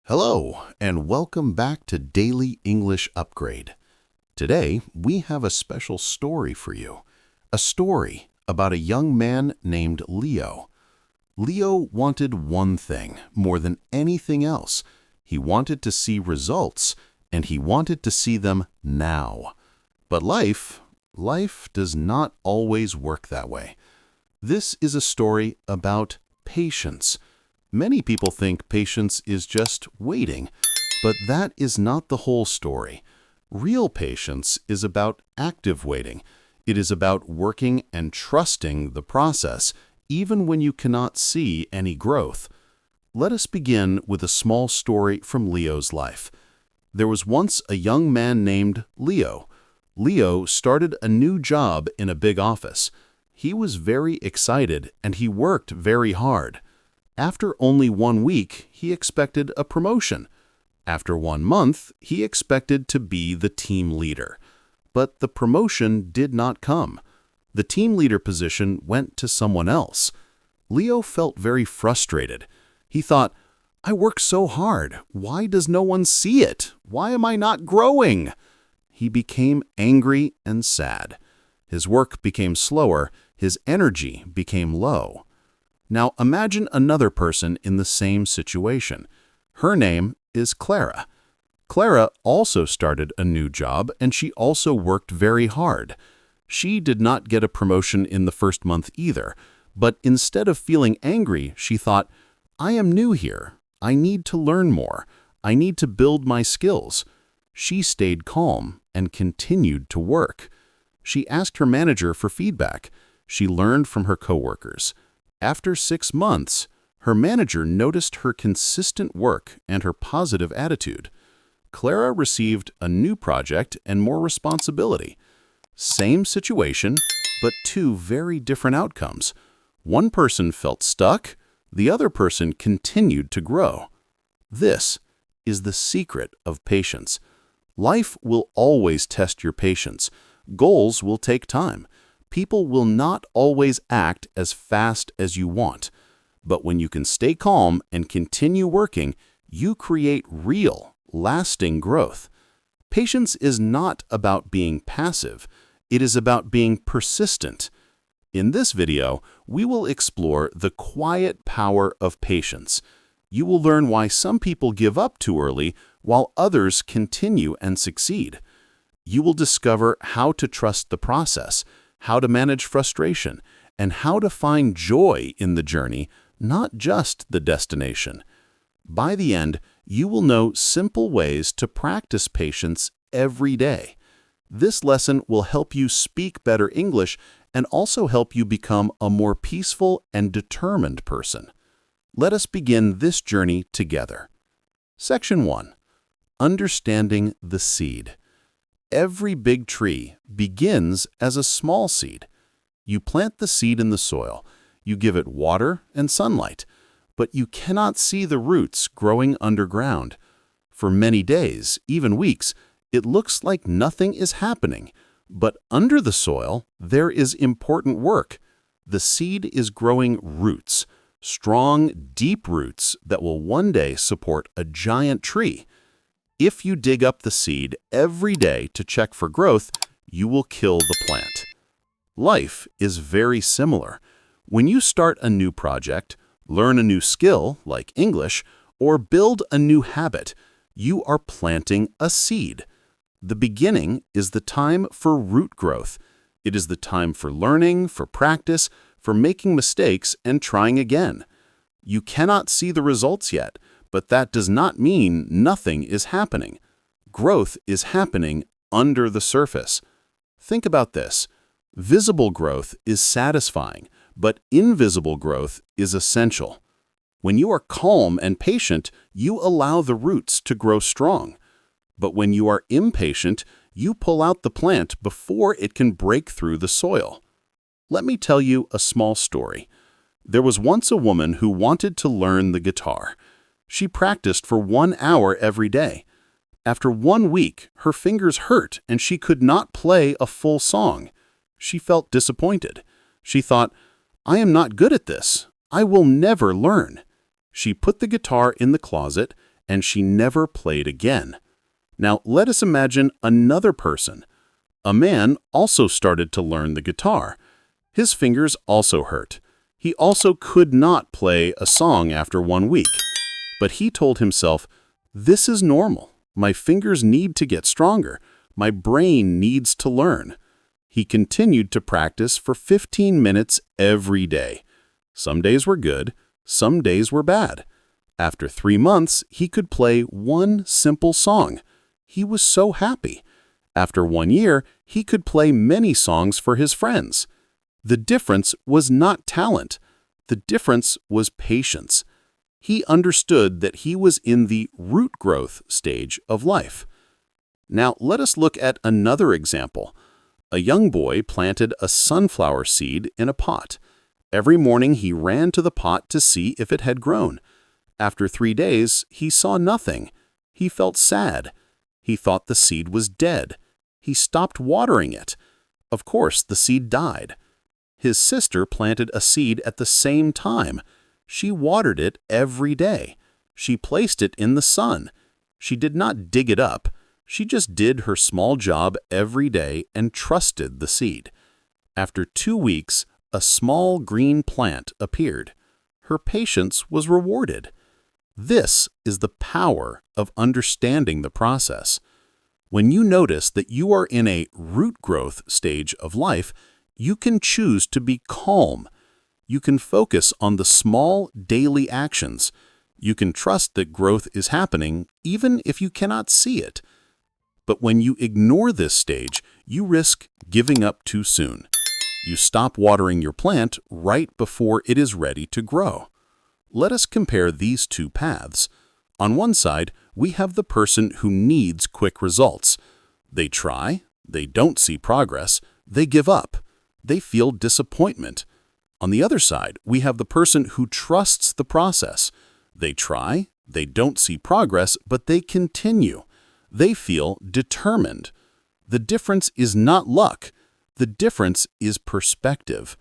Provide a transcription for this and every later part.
Hello, and welcome back to Daily English Upgrade. Today, we have a special story for you. A story about a young man named Leo. Leo wanted one thing more than anything else. He wanted to see results, and he wanted to see them now. But life does not always work that way. This is a story about patience. Many people think patience is just waiting, but that is not the whole story. Real patience is about active waiting. It is about working and trusting the process, even when you cannot see any growth. Let us begin with a small story from Leo's life. There was once a young man named Leo. Leo started a new job in a big office. He was very excited and he worked very hard. After only 1 week, he expected a promotion. After 1 month, he expected to be the team leader. But the promotion did not come. The team leader position went to someone else. Leo felt very frustrated. He thought, "I work so hard. Why does no one see it? Why am I not growing?" He became angry and sad. His work became slower. His energy became low. Now imagine another person in the same situation. Her name is Clara. Clara also started a new job and she also worked very hard. She did not get a promotion in the first month either, but instead of feeling angry, she thought, "I am new here. I need to learn more. I need to build my skills." She stayed calm and continued to work. She asked her manager for feedback. She learned from her coworkers. After 6 months, her manager noticed her consistent work and her positive attitude. Clara received a new project and more responsibility. Same situation, but 2 very different outcomes. One person felt stuck, the other person continued to grow. This is the secret of patience. Life will always test your patience. Goals will take time. People will not always act as fast as you want. But when you can stay calm and continue working, you create real, lasting growth. Patience is not about being passive. It is about being persistent. In this video, we will explore the quiet power of patience. You will learn why some people give up too early while others continue and succeed. You will discover how to trust the process, how to manage frustration, and how to find joy in the journey, not just the destination. By the end, you will know simple ways to practice patience every day. This lesson will help you speak better English and also help you become a more peaceful and determined person. Let us begin this journey together. Section 1. Understanding the seed. Every big tree begins as a small seed. You plant the seed in the soil. You give it water and sunlight, but you cannot see the roots growing underground. For many days, even weeks, it looks like nothing is happening, but under the soil, there is important work. The seed is growing roots, strong, deep roots that will one day support a giant tree. If you dig up the seed every day to check for growth, you will kill the plant. Life is very similar. When you start a new project, learn a new skill, like English, or build a new habit, you are planting a seed. The beginning is the time for root growth. It is the time for learning, for practice, for making mistakes and trying again. You cannot see the results yet, but that does not mean nothing is happening. Growth is happening under the surface. Think about this. Visible growth is satisfying, but invisible growth is essential. When you are calm and patient, you allow the roots to grow strong. But when you are impatient, you pull out the plant before it can break through the soil. Let me tell you a small story. There was once a woman who wanted to learn the guitar. She practiced for 1 hour every day. After 1 week, her fingers hurt and she could not play a full song. She felt disappointed. She thought, "I am not good at this. I will never learn." She put the guitar in the closet and she never played again. Now, let us imagine another person. A man also started to learn the guitar. His fingers also hurt. He also could not play a song after 1 week. But he told himself, "This is normal. My fingers need to get stronger. My brain needs to learn." He continued to practice for 15 minutes every day. Some days were good, some days were bad. After 3 months, he could play one simple song. He was so happy. After 1 year, he could play many songs for his friends. The difference was not talent. The difference was patience. He understood that he was in the root growth stage of life. Now, let us look at another example. A young boy planted a sunflower seed in a pot. Every morning he ran to the pot to see if it had grown. After 3 days, he saw nothing. He felt sad. He thought the seed was dead. He stopped watering it. Of course, the seed died. His sister planted a seed at the same time. She watered it every day. She placed it in the sun. She did not dig it up. She just did her small job every day and trusted the seed. After 2 weeks, a small green plant appeared. Her patience was rewarded. This is the power of understanding the process. When you notice that you are in a root growth stage of life, you can choose to be calm. You can focus on the small daily actions. You can trust that growth is happening even if you cannot see it. But when you ignore this stage, you risk giving up too soon. You stop watering your plant right before it is ready to grow. Let us compare these two paths. On one side, we have the person who needs quick results. They try, they don't see progress, they give up, they feel disappointment. On the other side, we have the person who trusts the process. They try, they don't see progress, but they continue. They feel determined. The difference is not luck. The difference is perspective.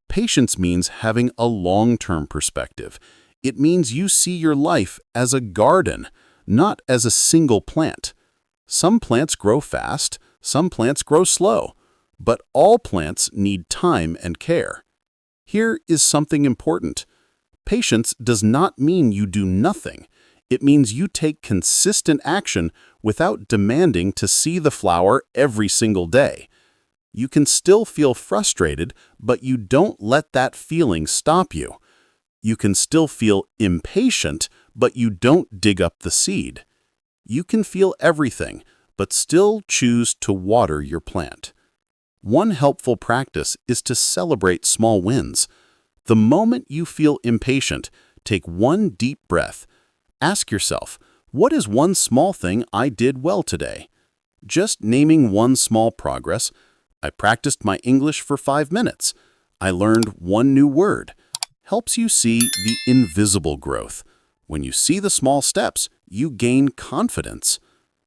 Patience means having a long-term perspective. It means you see your life as a garden, not as a single plant. Some plants grow fast, some plants grow slow, but all plants need time and care. Here is something important. Patience does not mean you do nothing. It means you take consistent action without demanding to see the flower every single day. You can still feel frustrated, but you don't let that feeling stop you. You can still feel impatient, but you don't dig up the seed. You can feel everything, but still choose to water your plant. One helpful practice is to celebrate small wins. The moment you feel impatient, take one deep breath. Ask yourself, what is one small thing I did well today? Just naming one small progress. I practiced my English for 5 minutes. I learned one new word. Helps you see the invisible growth. When you see the small steps, you gain confidence.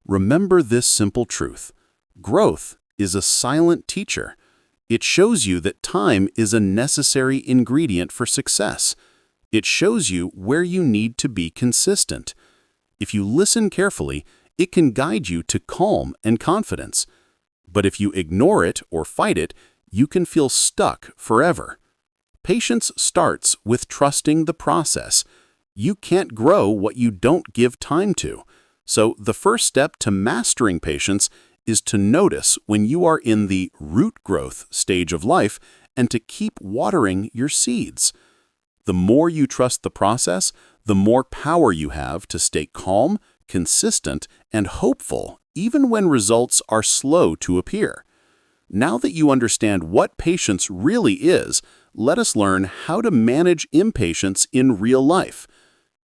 Remember this simple truth. Growth is a silent teacher. It shows you that time is a necessary ingredient for success. It shows you where you need to be consistent. If you listen carefully, it can guide you to calm and confidence. But if you ignore it or fight it, you can feel stuck forever. Patience starts with trusting the process. You can't grow what you don't give time to. So the first step to mastering patience is to notice when you are in the root growth stage of life and to keep watering your seeds. The more you trust the process, the more power you have to stay calm, consistent, and hopeful even when results are slow to appear. Now that you understand what patience really is, let us learn how to manage impatience in real life.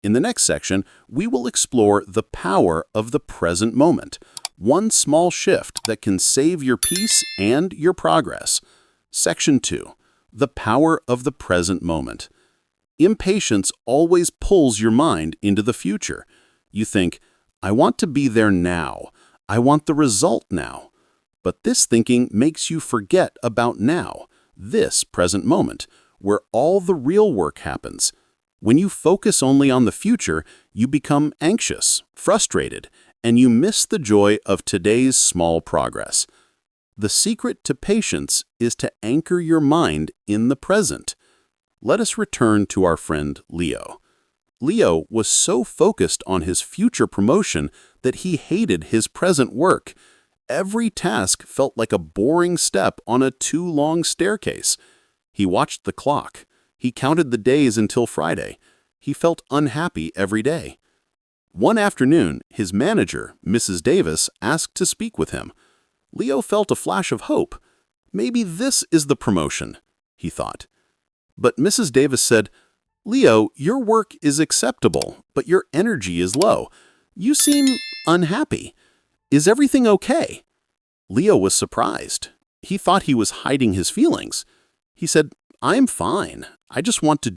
In the next section, we will explore the power of the present moment, one small shift that can save your peace and your progress. Section 2. The power of the present moment. Impatience always pulls your mind into the future. You think, I want to be there now. I want the result now. But this thinking makes you forget about now, this present moment, where all the real work happens. When you focus only on the future, you become anxious, frustrated, and you miss the joy of today's small progress. The secret to patience is to anchor your mind in the present. Let us return to our friend Leo. Leo was so focused on his future promotion that he hated his present work. Every task felt like a boring step on a too long staircase. He watched the clock. He counted the days until Friday. He felt unhappy every day. One afternoon, his manager, Mrs. Davis, asked to speak with him. Leo felt a flash of hope. Maybe this is the promotion, he thought. But Mrs. Davis said, "Leo, your work is acceptable, but your energy is low. You seem unhappy. Is everything okay?" Leo was surprised. He thought he was hiding his feelings. He said, "I'm fine. I just want to